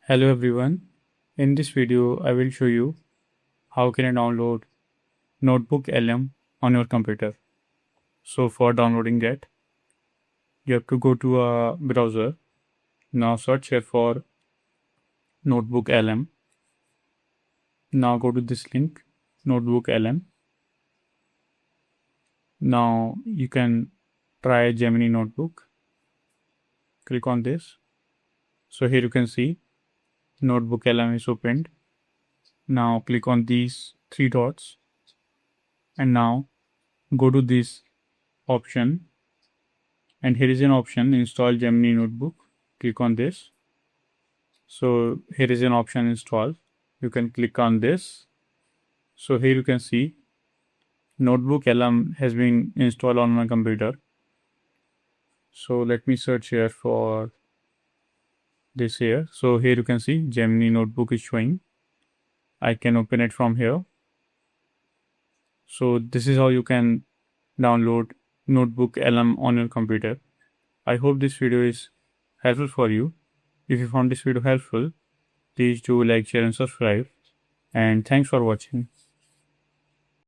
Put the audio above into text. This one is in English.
Hello everyone. In this video, I will show you how can I download NotebookLM on your computer. So for downloading that, you have to go to a browser. Now search here for NotebookLM. Now go to this link, NotebookLM. Now you can try Gemini Notebook. Click on this. So here you can see NotebookLM is opened. Now click on these three dots and now go to this option, and here is an option install Gemini Notebook. Click on this. So here is an option install. You can click on this. So here you can see NotebookLM has been installed on my computer. So let me search here for this here. So here you can see Gemini Notebook is showing. I can open it from here. So this is how you can download NotebookLM on your computer. I hope this video is helpful for you. If you found this video helpful, please do like, share and subscribe. And thanks for watching.